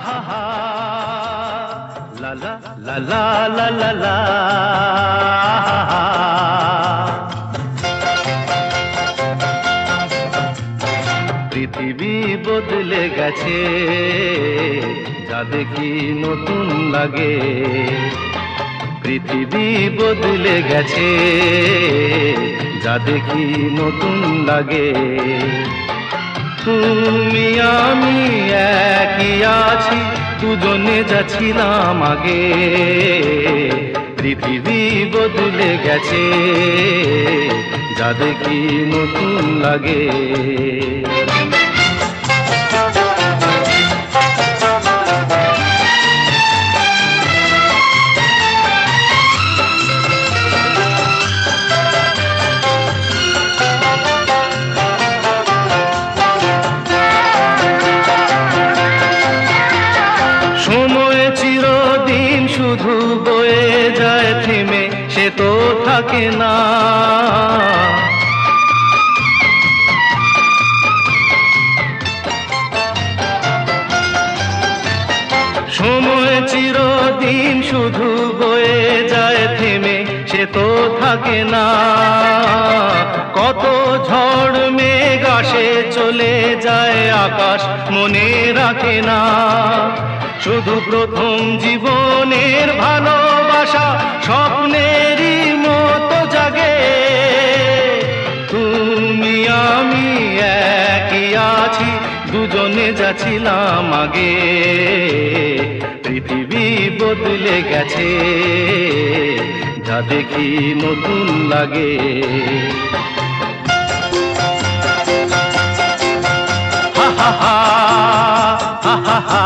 হা হা লা লা লা লা লা লা লা পৃথিবী বদলে গেছে, যা দেখি নতুন লাগে। পৃথিবী বদলে গেছে, যা দেখি নতুন লাগে। তুমি আমি একই আছি, দুজনে যাচ্ছিলাম আগে। পৃথিবী বদলে গেছে, যা দেখি নতুন লাগে। শুধু বয়ে যায় থেমে, সে তো থাকে না। সময় চিরদিন শুধু বয়ে যায় থেমে, সে তো থাকে না। কত ঝড় মেঘ আসে চলে যায়, আকাশ মনে রাখে না। শুধু প্রথম জীবনের ভালোবাসা স্বপ্নেরই মতো জাগে। তুমি আমি একই আছি, দুজনে যাচ্ছিলাম আগে। পৃথিবী বদলে গেছে, যা দেখি নতুন লাগে। হা হা হা হা হা হা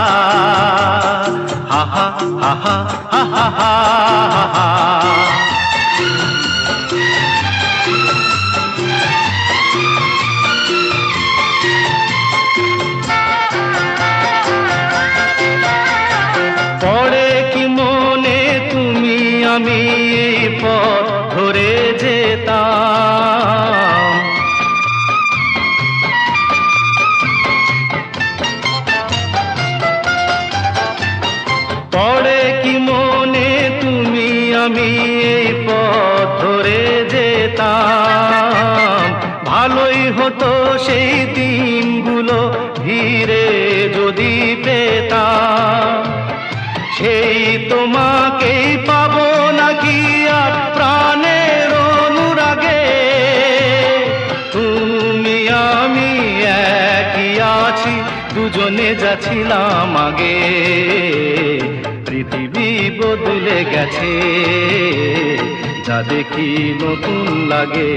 ha ha ha ha ha ha ha ha. পড়ে কি মনে তুমি আমি পথ ধরে যেতাম। পড়ে কি মনে তুমি আমি এই পথ ধরে যেতাম। ভালোই হতো সেই দিনগুলো ধীরে যদি পেতাম। সেই তোমাকেই পাবো নাকি আর প্রাণের অনুরাগে। তুমি আমি একই আছি, দুজনে যাচ্ছিলাম আগে। পৃথিবী বদলে গেছে, যা দেখি নতুন লাগে।